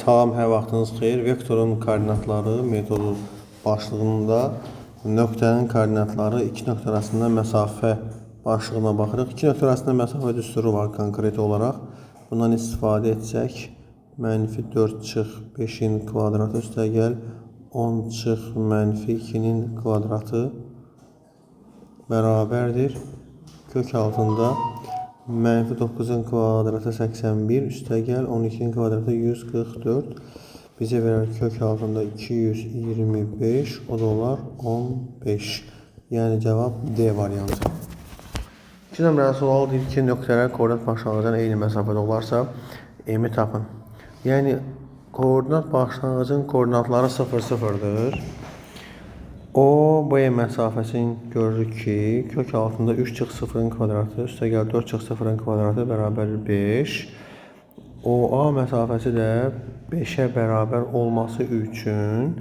Salam, hər vaxtınız xeyir. Vektorun koordinatları metodu başlığında nöqtənin koordinatları iki nöqtə arasında məsafə başlığına baxırıq. İki nöqtə arasında məsafə düsturu var konkret olaraq. Bundan istifadə etsək, -4 çıx 5-in kvadratı üstəgəl 10 çıx -2-nin kvadratı bərabərdir. Kök altında -9'un kvadratı 81 üstəgəl 12'nin kvadratı 144 bize verir kök altında 225, o da olar 15. Yani cevap D variantı. 2 nömrəli sual deyir ki, nöqtələr koordinat başlanğıcından eyni məsafədə olarsa M-i tapın. Yani koordinat başlanğıcın koordinatları 0, 0'dır. O, B məsafəsini görürük ki, kök altında 3 çıx 0'ın kvadratı, üstəgəl 4 çıx 0'ın kvadratı bərabər 5. O, A məsafəsi də 5'ə bərabər olması üçün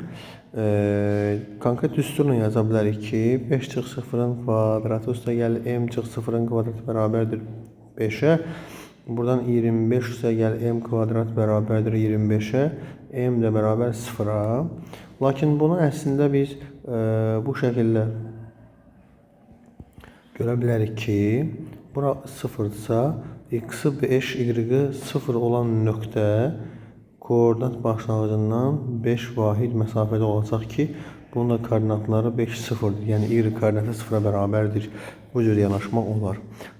konkret düsturla yaza bilərik ki, 5 çıx 0'ın kvadratı üstəgəl M çıx 0'ın kvadratı bərabərdir 5'ə. Buradan 25 üstəgəl M kvadrat bərabərdir 25'ə. M də bərabər 0'a. Lakin bunu əslində biz bu şəkildə görə bilərik ki, bura 0'dırsa, x-i 5, y-i 0 olan nöqtə koordinat başlanğıcından 5 vahid məsafədə olacaq ki, bunun da koordinatları 5, 0'dır. Yəni y koordinatı 0'a bərabərdir. Bu cür yanaşma olar.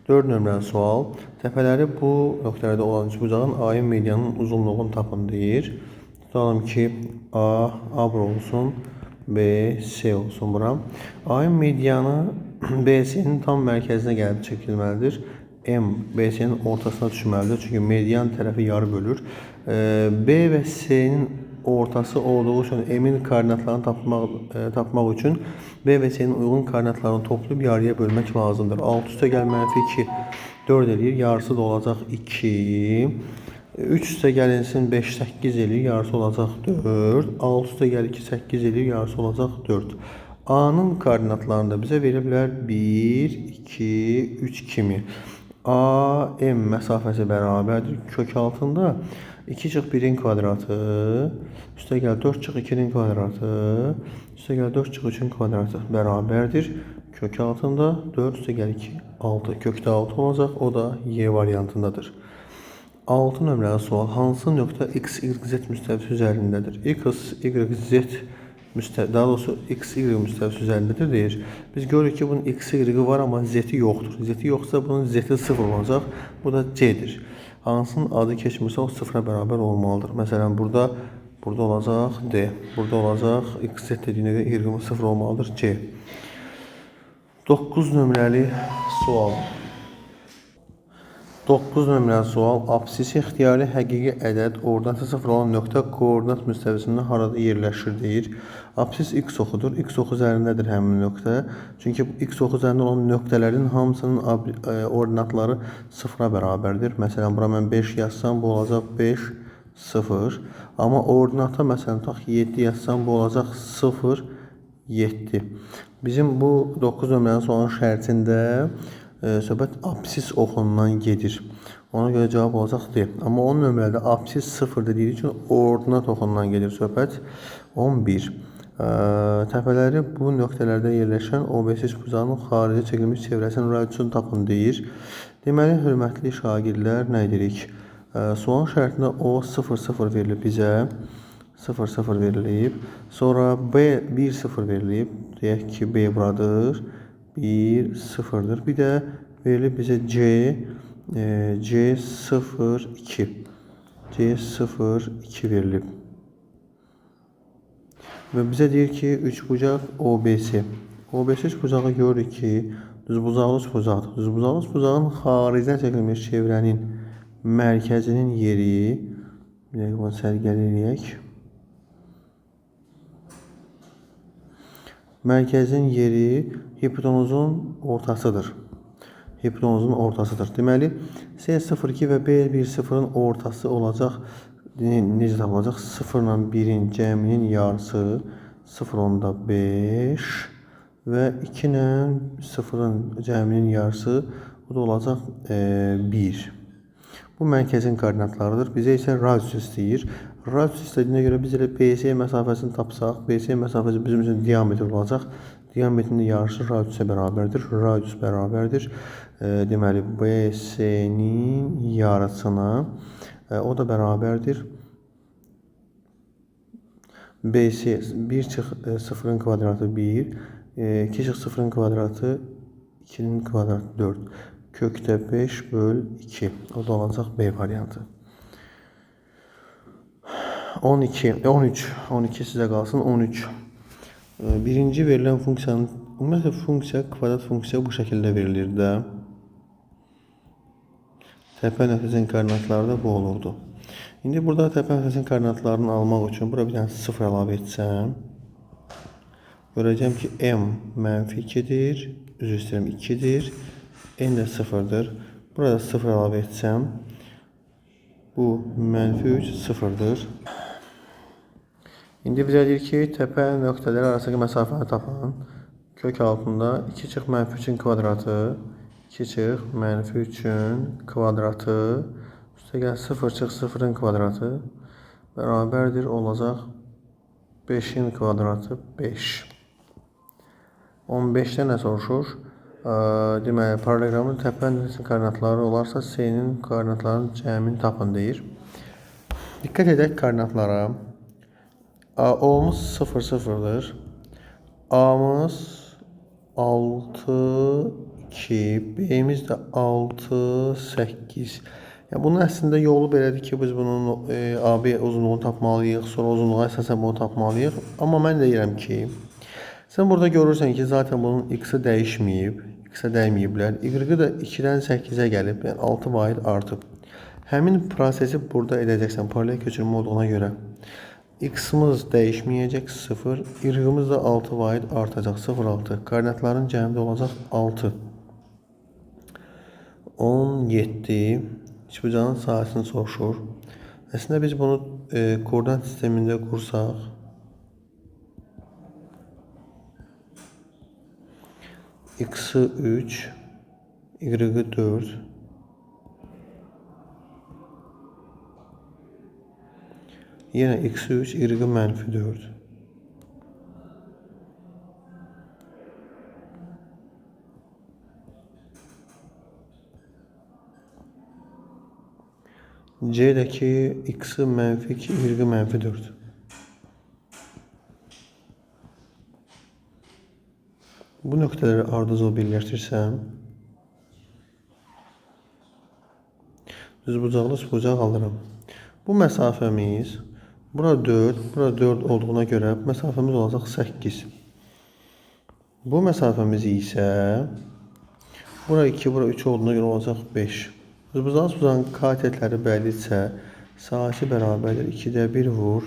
4 nömrəli sual. Təpələri bu nöqtələrdə olan üçbucağın A-ın medianın uzunluğunu tapın deyir. Tutalım ki, A bura olsun, B, C olsun bura. A-ın medianı B-C'nin tam mərkəzinə gəlib çəkilməlidir. M, B-C'nin ortasına düşməlidir. Çünki median tərəfi yarı bölür. B və C-nin ortası olduğu üçün M-in koordinatlarını tapmaq üçün B və C-nin uyğun koordinatlarını toplayıb yarıya bölmək lazımdır. 6 üstəgəl -2 4 eləyir. Yarısı da olacaq 2. 3 üstəgəlinsin 5, 8 eləyir. Yarısı olacaq 4. 6 üstəgəl 2, 8 eləyir. Yarısı olacaq 4. A-nın koordinatlarını da bizə verə bilər 1, 2, 3 kimi. A, M məsafəsi bərabərdir. Kök altında 2 çıx 1'in kvadratı, üstəgəl 4 çıx 2'nin kvadratı, üstəgəl 4 çıx 3'ün kvadratı bərabərdir. Kök altında 4 üstəgəl 2, 6. Kökdə 6 olacaq, o da Y variantındadır. 6 nömrəli sual. Hansı nöqtə x, y, z müstəvisi üzərindədir? X, y, z daha doğrusu x, y müstəvisi üzərindədir deyir. Biz görürük ki, bunun x, y var, amma z-i yoxdur. Z-i yoxsa bunun z-i 0 olacaq. Bu da c-dir. Hansının adı keçmirsə o 0'a bərabər olmalıdır. Məsələn, burada olacaq d. Burada olacaq x, z dediyinə görə y 0 olmalıdır c. 9 nömrəli sual. 9 nömrəli sual. Absisi ixtiyari həqiqi ədəd ordinatı 0 olan nöqtə koordinat müstəvisində harada yerləşir deyir. Absis x oxudur. X oxu üzərindədir həmin nöqtə. Çünki x oxu üzərində olan nöqtələrin hamısının ordinatları 0'a bərabərdir. Məsələn, bura mən 5 yazsam, bu olacaq 5, 0. Amma ordinata məsələn, 7 yazsam, bu olacaq 0, 7. Bizim bu 9 nömrəli sualın şərtində söhbət absis oxundan gedir. Ona görə cavab olacaq D. Amma 10 nömrədə absis 0 dediyi üçün ordinat oxundan gedir söhbət. 11. Təpələri bu nöqtələrdə yerləşən OBS üçbucağının xarici çəkilmiş çevrəsinin radiusunu tapın deyir. Deməli, hörmətli şagirdlər, nə edirik? Sualın şərtində O 0, 0 verilib bizə. 0, 0 verilib. Sonra B 1, 0 verilib. Deyək ki, B buradır. 1, 0'dır. Bir də verilib bizə C 0, 2. C 0, 2 verilib. Və bizə deyir ki, üçbucaq OBS. OBS üçbucağı görürük ki, düzbucaqlı üçbucaqdır. Düzbucaqlı üçbucağın xaricdən çəkilmiş çevrənin mərkəzinin yeri, bir dəqiqə bunu sərgələyək. Mərkəzin yeri hipotenuzun ortasıdır. Hipotenuzun ortasıdır. Deməli, C02 və B10'ın ortası olacaq. Necə tapılacaq? 0 ilə 1'in cəminin yarısı 0,5 və 2 ilə 0'ın cəminin yarısı, bu da olacaq 1. Bu mərkəzin koordinatlarıdır. Bizə isə radius istəyir. Radius istədiyinə görə biz elə BC məsafəsini tapsaq, BC məsafəsi bizim üçün diametr olacaq. Diametrin yarısı radiusa bərabərdir. Radius bərabərdir. Deməli, BC-nin yarısına o da bərabərdir. BC 1 çıx 0'ın kvadratı 1, 2 çıx 0'ın kvadratı 2'nin kvadratı 4. Kökdə 5 böl 2. O da olacaq B variantı. 12 sizə qalsın 13. Birinci verilən funksiyanın, ümumiyyətlə funksiya, kvadrat funksiya bu şəkildə verilir də. Təpə nöqtəsinin koordinatları da bu olurdu. İndi burada təpə nöqtəsinin koordinatlarını almaq üçün bura bir dənə 0 əlavə etsəm, görəcəm ki M -2'dir, üzr istəyirəm 2'dir, N də 0'dır. Burada 0 əlavə etsəm, bu -3 0'dır. İndi bizə deyir ki, təpə nöqtələri arasındakı məsafəni tapan, kök altında 2 çıx -3'ün kvadratı, 2 çıx -3'ün kvadratı, üstə gəl 0 çıx 0'ın kvadratı bərabərdir olacaq 5'in kvadratı 5. 15'də nə soruşur? Deməli, paralelogramın təpə nöqtəsinin koordinatları olarsa, C'nin koordinatlarının cəmini tapın deyir. Diqqət edək koordinatlara. O'muz 0 0'dır. A'mız 6 2, B'miz də 6 8. Yəni bunun əslində yolu belədir ki, biz bunun AB uzunluğunu tapmalıyıq, sonra uzunluğa əsasən bunu tapmalıyıq. Amma mən deyirəm ki, sən burada görürsən ki, zaten bunun x-i dəyişməyib, x-ə dəyməyiblər. Y-i də 2-dən 8'ə gəlib, yəni 6 vahid artıb. Həmin prosesi burada edəcəksən paralel köçürmə olduğuna görə. X-imiz dəyişməyəcək 0, Y-imiz də 6 vahid artacaq 0 6. Koordinatların cəmdə olacaq 6. 17 üçbucağın sahəsini soruşur. Əslində biz bunu koordinat sistemində qursaq, x-i 3, y-i 4, yenə x-i 3, y-i -4. C'dəki x-i -2, y-i -4. Bu nöqtələri ardıcıl birləşdirsəm, düzbucaqlı üçbucaq alıram. Bu məsafəmiz, bura 4, bura 4 olduğuna görə məsafəmiz olacaq 8. Bu məsafəmiz isə, bura 2, bura 3 olduğuna görə olacaq 5. Düzbucaqlı üçbucağın katetləri bəllidirsə, sahəsi bərabərdir 2'də 1 vur,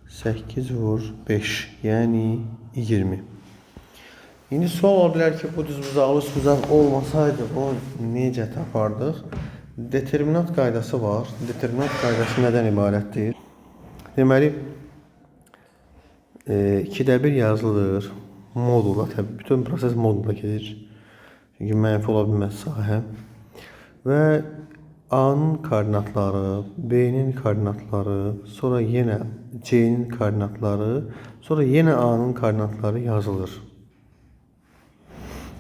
8 vur, 5, yəni 20. İndi sual ola bilər ki, bu düzbucaqlı üçbucaq olmasaydı, onu necə tapardıq? Determinant qaydası var. Determinant qaydası nədən ibarətdir? Deməli, 2'də 1 yazılıdır. Modula, təbii, bütün proses modula gedir. Çünki mənfi ola bilməz sahə. Və A'nın koordinatları, B'nin koordinatları, sonra yenə C'nin koordinatları, sonra yenə A'nın koordinatları yazılır.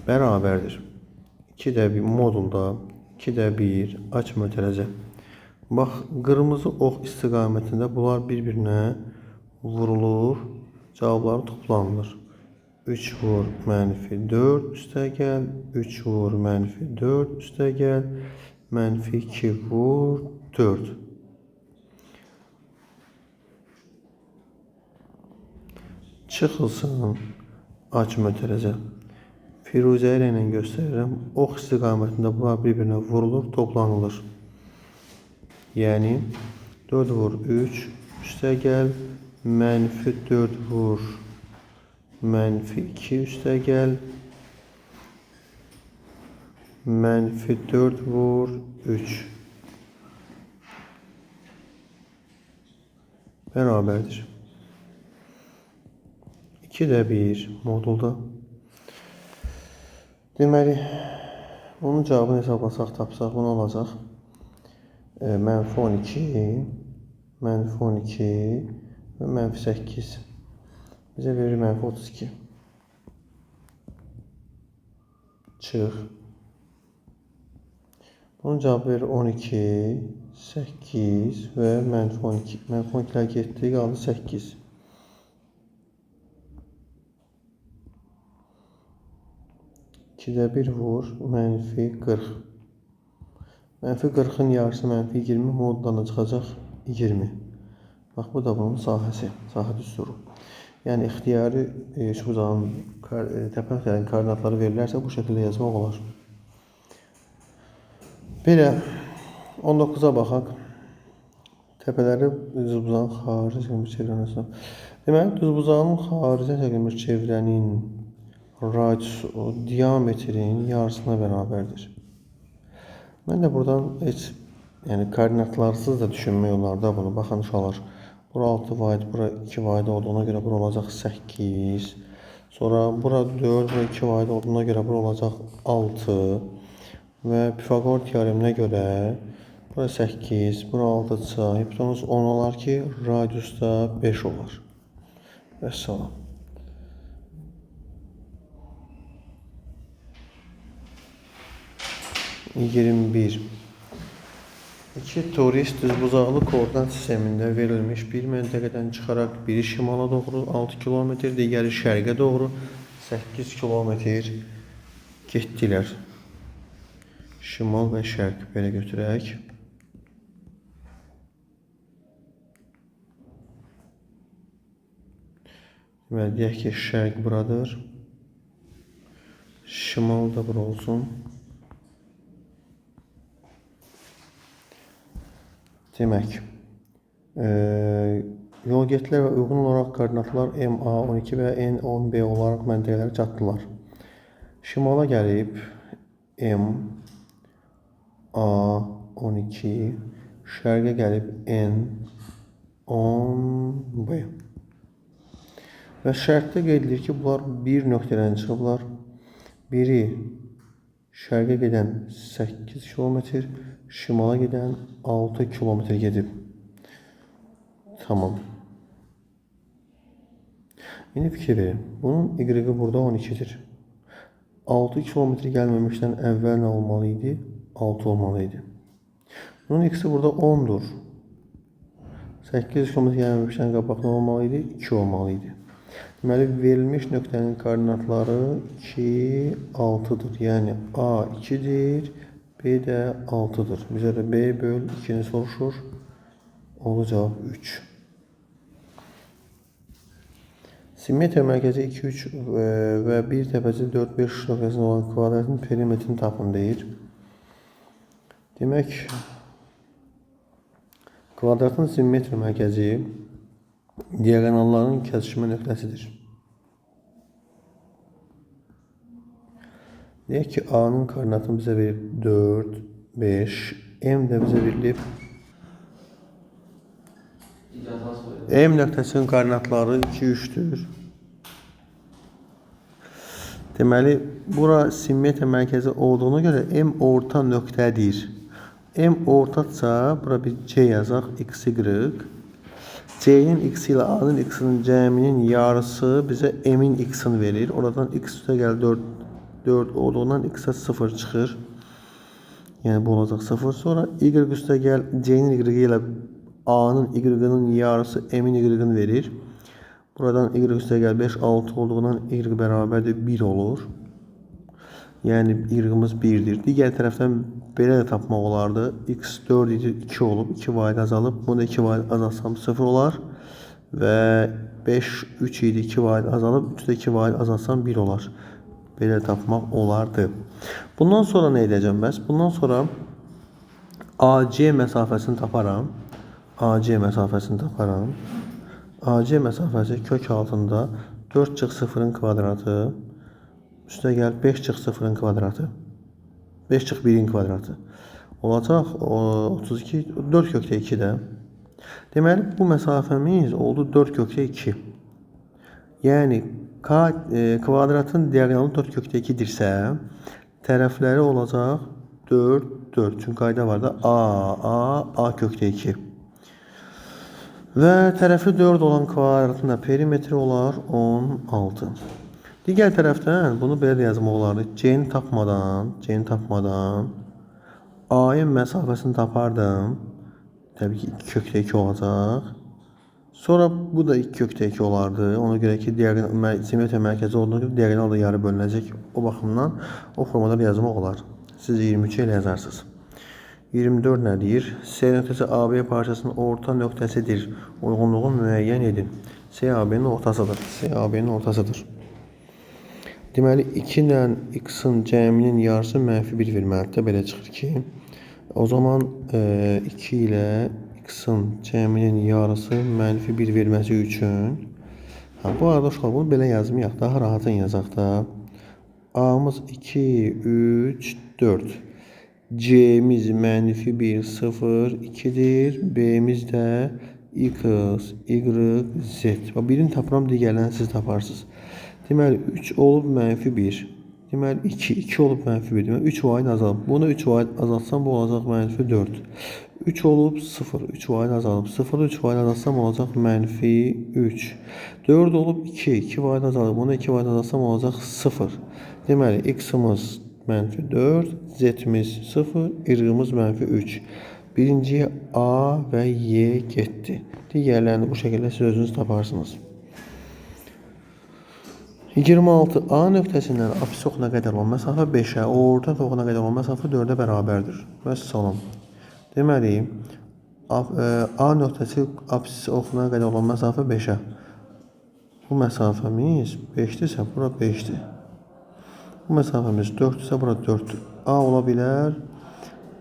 Bərabərdir. 2'də 1 modulda 2'də 1 aç mötərizə. Bax, qırmızı ox istiqamətində bunlar bir-birinə vurulur, cavabları toplanılır. 3 vur -4 üstə gəl, 3 vur -4 üstə gəl, -2 vur 4. Çıxılsın, aç mötərizə. Firuzə ilə göstərirəm. Ox istiqamətində bunlar bir-birinə vurulur, toplanılır. Yəni 4 vur 3 üstə gəl, -4 vur -2 üstə gəl, -4 vur 3 bərabərdir. 2'də 1 modulda. Deməli, onun cavabını hesablasaq, tapsaq, bu nə olacaq? Mənfi 12, mənfi 12 və mənfi 8 bizə verir mənfi 32. Çıx. Bunun cavabı verir 12, 8 və mənfi 12. Mənfi 12'lər getdi, qaldı 8. İkidə 1 vur, mənfi 40. Mənfi 40'ın yarısı mənfi 20, moddan da çıxacaq 20. Bax, bu da bunun sahəsi, sahə düsturu. Yəni, ixtiyari üçbucağın təpə nöqtələrinin koordinatları verilərsə, bu şəkildə yazmaq olar. Belə, 19'a baxaq. Təpələri düzbucağın xarici çəkilmiş çevrəsinə. Deməli, düzbucağın xarici çəkilmiş çevrənin radiusu diametrin yarısına bərabərdir. Mən də buradan heç koordinatlarsız da düşünmək olar da bunu. Baxın uşaqlar, bura 6 vaydı, bura 2 vaydı olduğuna görə bura olacaq 8. Sonra bura 4, bura 2 vaydı olduğuna görə bura olacaq 6. Və Pifaqor teoreminə görə bura 8, bura 6-dırsa, hipotenuz 10 olar ki, radius da 5 olar. Vəssalam. 21. İki turist düzbucaqlı koordinat sistemində verilmiş bir məntəqədən çıxaraq biri şimala doğru 6 kilometr, digəri şərqə doğru 8 kilometr getdilər. Şimal və şərq belə götürək. Və deyək ki, şərq buradır. Şimal da bura olsun. Demək, yol getdilər və uyğun olaraq koordinatlar MA12 və N10B olaraq məntəqələrə çatdılar. Şimala gəlib MA12, şərqə gəlib N10B. Və şərtdə qeyd edilir ki, bunlar bir nöqtədən çıxıblar. Biri şərqə gedən 8 kilometr, şimala gedən 6 kilometr gedib. Tamam. İndi fikir verin. Bunun y-i burada 12'dir. 6 kilometr gəlməmişdən əvvəl nə olmalı idi? 6 olmalı idi. Bunun x-i burada 10'dur. 8 kilometr gəlməmişdən qabaq nə olmalı idi? 2 olmalı idi. Deməli, verilmiş nöqtənin koordinatları 2, 6'dır. Yəni A 2'dir, B də 6'dır. Bizə də B böl 2'ni soruşur. Oldu cavab 3. Simmetriya mərkəzi 2, 3 və 1 təpəsi 4, 5 nöqtəsində olan kvadratın perimetrini tapın deyir. Demək, kvadratın simmetriya mərkəzi diagonalların kəsişmə nöqtəsidir. Deyək ki, A'nın koordinatını bizə verib 4, 5, M də bizə verilib. M nöqtəsinin koordinatları 2, 3'dür. Deməli, bura simmetriya mərkəzi olduğuna görə M orta nöqtədir. M ortadsa, bura bir C yazaq, x, y. C'nin x ilə A'nın x'inin cəminin yarısı bizə M'in x'ini verir. Oradan x üstə gəl 4 olduğundan x'ə 0 çıxır. Yəni bu olacaq 0. Sonra y üstə gəl C'nin y ilə A'nın y-nin yarısı M'in y-ni verir. Buradan y üstə gəl 5, 6 olduğundan y bərabərdir 1 olur. Yəni y-imiz 1'dir. Digər tərəfdən belə də tapmaq olardı. X 4 idi, 2 olub, 2 vahid azalıb. Bunu da 2 vahid azalsam 0 olar. Və 5, 3 idi, 2 vahid azalıb, 3 də 2 vahid azalsam 1 olar. Belə tapmaq olardı. Bundan sonra nə edəcəm bəs? Bundan sonra AC məsafəsini taparam. AC məsafəsini taparam. AC məsafəsi kök altında 4 çıx 0'ın kvadratı. Üstə gəl 5 çıx 0'ın kvadratı. 5 çıx 1'in kvadratı. Olacaq 32, 4 kökdə 2 də. Deməli, bu məsafəmiz oldu 4 kökdə 2. Yəni, kvadratın diagonalı 4 kökdə 2'dirsə, tərəfləri olacaq 4, 4. Çünkü qayda var da A kökdə 2. Və tərəfi 4 olan kvadratın da perimetri olar 16. Digər tərəfdən bunu belə də yazmaq olardı. C-ni tapmadan A-ın məsafəsini tapardım. Təbii ki 2 kökdə 2 olacaq. Sonra bu da 2 kökdə 2 olardı. Ona görə ki simetriya mərkəzi olduğuna görə diagonal da yarı bölünəcək. O baxımdan o formada yazmaq olar. Siz 23 ilə yazarsınız. 24 nə deyir? C nöqtəsi AB parçasının orta nöqtəsidir. Uyğunluğu müəyyən edin. C AB-nin ortasıdır. C AB-nin ortasıdır. Deməli 2 ilə x-in cəminin yarısı -1 verməlidir. Belə çıxır ki, o zaman 2 ilə x-in cəminin yarısı -1 verməsi üçün bu arada uşaqlar bunu belə yazmayaq. Daha rahatın yazaq da. A-mız 2, 3, 4. C'miz -1, 0, 2'dir. B'miz də x, y, z. Birini tapıram, digərlərini siz taparsınız. Deməli 3 olub -1. Deməli 2 olub -1. Deməli 3 vahid azalıb. Bunu 3 vahid azaltsam bu olacaq -4. 3 olub 0. 3 vahid azalıb. 0'ı 3 vahid azaltsam olacaq -3. 4 olub 2. 2 vahid azalıb. Bunu 2 vahid azaltsam olacaq 0. Deməli x-imiz -4, z-imiz 0, y-imiz -3. Birinciyə A və Y getdi. Digərlərini bu şəkildə siz özünüz taparsınız. 26 A nöqtəsindən apsis oxuna qədər olan məsafə 5'ə, orta oxuna qədər olan məsafə 4'ə bərabərdir. Vəssalam. Deməli, A nöqtəsi apsis oxuna qədər olan məsafə 5'ə. Bu məsafəmiz 5'dirsə, bura 5'dir. Bu məsafəmiz 4'dirsə, bura 4'dür. A ola bilər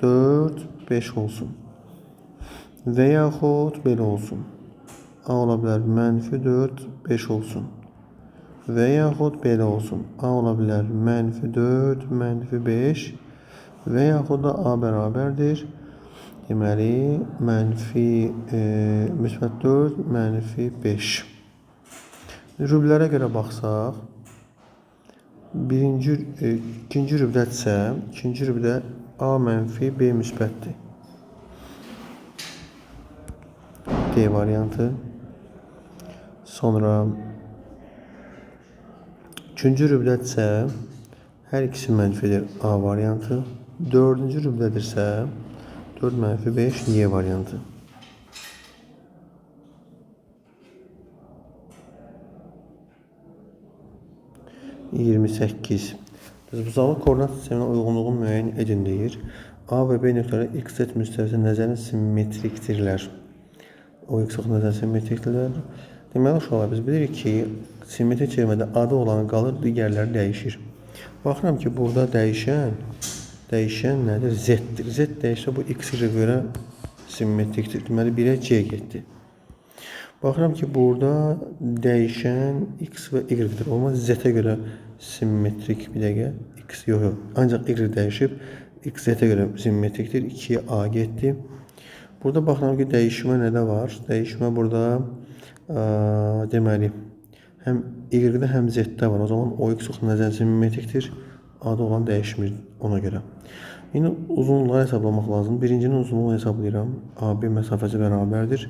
4, 5 olsun. Və yaxud belə olsun. A ola bilər -4, 5 olsun. Və yaxud belə olsun. A ola bilər -4, -5 və yaxud da A bərabərdir. Deməli, -4, -5. Rüblərə görə baxsaq, ikinci rübdədirsə, ikinci rübdə A -B müsbətdir. D variantı. Sonra üçüncü rübdədirsə, hər ikisi mənfidir. A variantı. Dördüncü rübdədirsə, 4 -5 Y variantı. Düzbucaqlı koordinat sisteminə uyğunluğu müəyyən edin deyir. A və B nöqtələri x, z müstəvisə nəzərən simmetrikdirlər. O x nəzərən simmetrikdirlər. Deməli, uşaqlar biz bilirik ki, simmetrik çevirmədə adı olan qalır, digərləri dəyişir. Baxıram ki, burada dəyişən nədir? Z-dir. Z dəyişsə bu x-ə görə simmetrikdir. Deməli, 1'ə C getdi. Baxıram ki, burada dəyişən x və y-dir. Olmaz z-ə görə simmetrik bir dəqiqə. X yox. Ancaq y dəyişib, x z-ə görə simmetrikdir. 2'yə A getdi. Burada baxıram ki, dəyişmə nədə var? Dəyişmə burada deməli, həm y-də, həm z-də var. O zaman o x nəzərən simmetrikdir. Adı olan dəyişmir ona görə. Yine uzunluğu hesablamaq lazım. Birincinin uzunluğunu hesablayıram. AB məsafəsi bərabərdir.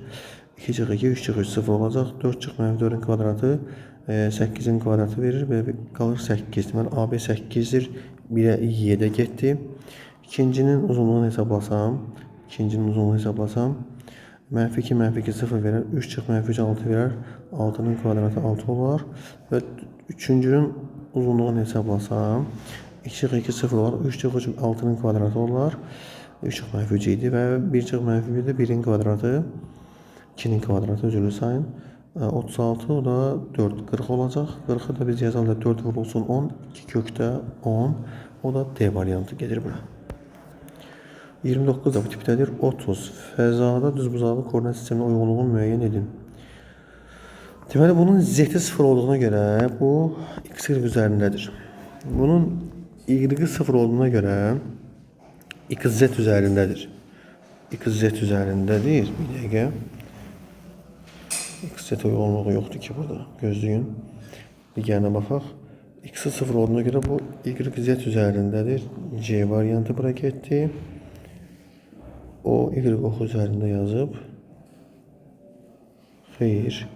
2 çıx 2, 3 çıx 3, 0 olacaq. 4 çıx -4'ün kvadratı 8'in kvadratı verir və qalır 8. Deməli, AB 8'dir. 1'ə Y-də getdi. İkincinin uzunluğunu hesablasam, -2, -2 0 verər. 3 çıx -3 6 verər. 6'nın kvadratı 6 olar. Və üçüncünün uzunluğunu hesablasam, 2 çıx 2 0 olar. 3 çıx 3 6'nın kvadratı olar. 3 çıx -3 idi və 1 çıx -1 də 1'in kvadratı, 2'nin kvadratı üzrlü sayın. 36 o da 4, 40 olacaq. 40'ı da biz yazalım 4 vurulsun 10, 2 kökdə 10. O da D variantı gelir bura. 29 da bu tipdədir. 30. Fəzada düzbucaqlı koordinat sisteminə uyğunluğunu müəyyən edin. Deməli, bunun z-i 0 olduğuna görə bu x üzərindədir. Bunun y-i 0 olduğuna görə x z üzərindədir. X z üzərindədir. Bir dəqiqə. X z uyğunluğu yoxdur ki burada. Gözləyin. Digərinə baxaq. X 0 olduğuna göre bu Y Z üzerindedir. C variantı bura getdi. O Y oxu üzərində yazıb. Xeyr.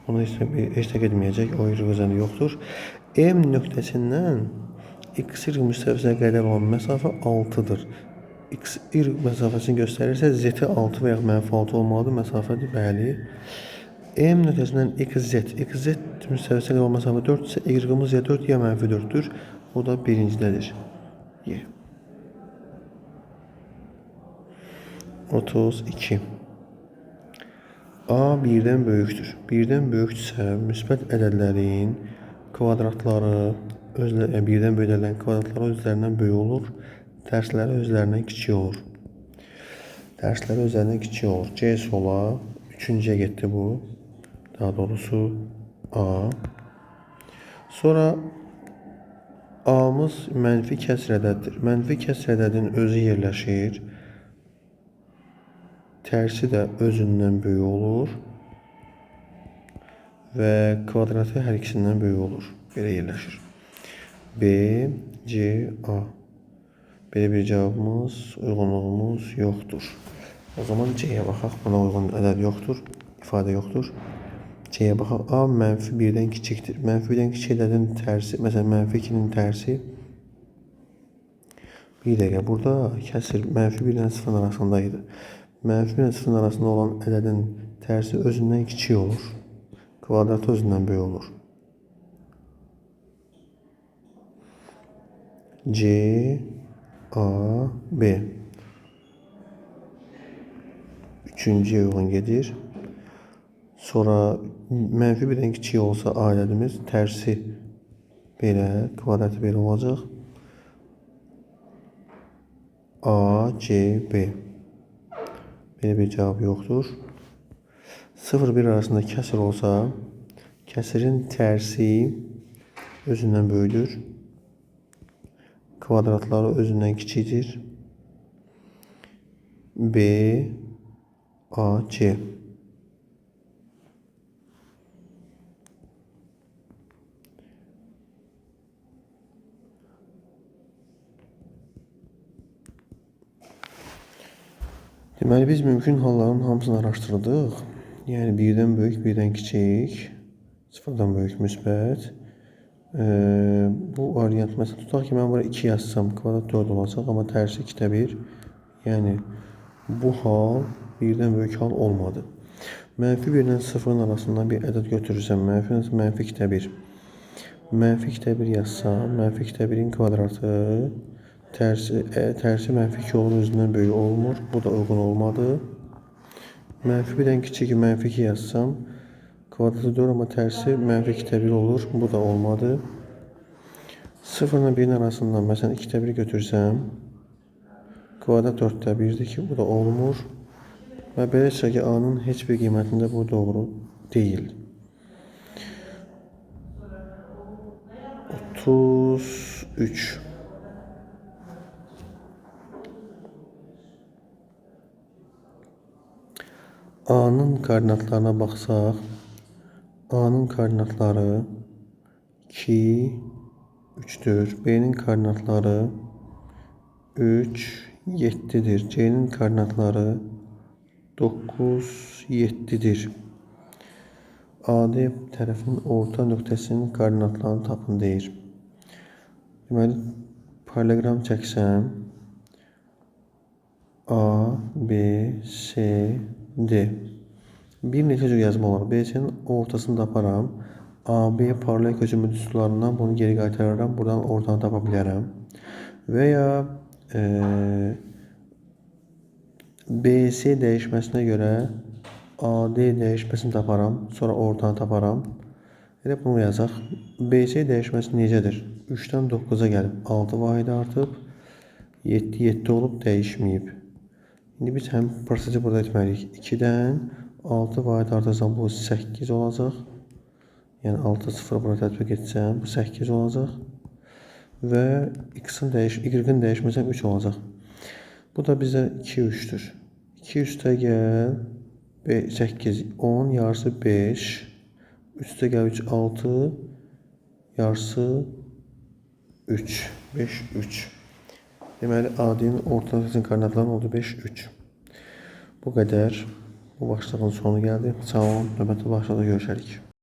Ona heç də getməyəcək. O Y üzərində yoxdur. M nöqtəsindən X Y müstəvisinə qədər olan məsafə 6'dır. X Y məsafəsini göstərirsə Z 6 və ya -6 olmalıdır. Məsafədir, bəli. M nöqtəsindən XZ müstəvisinə qədər olan məsafə 4 isə Y-ımız ya 4 ya -4'dür. O da birincidədir. Y. 32. A 1'dən böyükdür. 1'dən böyükdürsə müsbət ədədlərin kvadratları 1'dən böyük ədədlərin kvadratları özlərindən böyük olur. Tərsləri özlərindən kiçik olur. Tərsləri özlərindən kiçik olur. C sola 3-cüyə getdi bu. Daha doğrusu A. Sonra A'mız mənfi kəsr ədəddir. Mənfi kəsr ədədin özü yerləşir. Tərsi də özündən böyük olur. Və kvadratı hər ikisindən böyük olur. Belə yerləşir. B, C, A. Belə bir cavabımız, uyğunluğumuz yoxdur. O zaman C'yə baxaq. Buna uyğun ədəd yoxdur. İfadə yoxdur. C'yə baxaq. A mənfi 1'dən kiçikdir. Mənfi 1'dən kiçik ədədin tərsi, məsələn mənfi 2'nin tərsi. Bir dəqiqə, burada kəsr mənfi 1 ilə 0 arasındaydı. Mənfi 1 ilə 0 arasında olan ədədin tərsi özündən kiçik olur. Kvadratı özündən böyük olur. C, A, B. 3-cüyə uyğun gedir. Sonra mənfi 1'dən kiçik olsa A ədədimiz tərsi belə, kvadratı belə olacaq. A, C, B. Belə bir cavab yoxdur. 0-1 arasında kəsr olsa, kəsirin tərsi özündən böyüdür. Kvadratları özündən kiçikdir. B, A, C. Deməli, biz mümkün halların hamısını araşdırdıq. Yəni, 1'dən böyük, 1'dən kiçik, 0'dan böyük müsbət. Bu variant, məsələn, tutaq ki, mən bura 2 yazsam, kvadrat 4 olacaq, amma tərsi 2'də 1. Yəni, bu hal 1'dən böyük hal olmadı. Mənfi 1 ilə 0'ın arasından bir ədəd götürürsəm, mənfi 2'də 1. Mənfi 2'də 1 yazsam, mənfi 2'də 1'in kvadratı tərsi mənfi 2 olur, özündən böyük olmur. Bu da uyğun olmadı. Mənfi 1'dən kiçik mənfi 2 yazsam, kvadratı 4 amma tərsi mənfi 2'də 1 olur. Bu da olmadı. 0 ilə 1'in arasından məsələn 2'də 1 götürsəm, kvadrat 4'də 1'dir ki, bu da olmur. Və belə çıxır ki, A'nın heç bir qiymətində bu doğru deyil. 33. A'nın koordinatlarına baxsaq, A'nın koordinatları 2, 3'dür. B'nin koordinatları 3, 7'dir. C'nin koordinatları 9, 7'dir. AD tərəfinin orta nöqtəsinin koordinatlarını tapın deyir. Deməli, parallelogram çəksəm, A, B, C, D. Bir neçə cür yazma olar. BC'nin ortasını taparam. AB paralel köçürmə düsturlarından bunu geri qaytararam. Buradan ortanı tapa bilərəm. Və ya BC dəyişməsinə görə AD dəyişməsini taparam. Sonra ortanı taparam. Elə bunu yazaq. BC dəyişməsi necədir? 3'dən 9'a gəlib 6 vahidi artıb. 7, 7 olub dəyişməyib. İndi biz həm prosesi burada etməliyik. 2'dən 6 vahid artırsam bu 8 olacaq. Yəni 6 0 bura tətbiq etsəm bu 8 olacaq. Və Y-in dəyişməsəm 3 olacaq. Bu da bizə 2 3'dür. 2 üstə gəl 8 10 yarısı 5. Üstə gəl 3 6 yarısı 3. 5, 3. Deməli, AD'nin orta koordinatları oldu 5, 3. Bu qədər. Bu başlığın sonu gəldi. Sağ olun. Növbəti başlıqda görüşərik.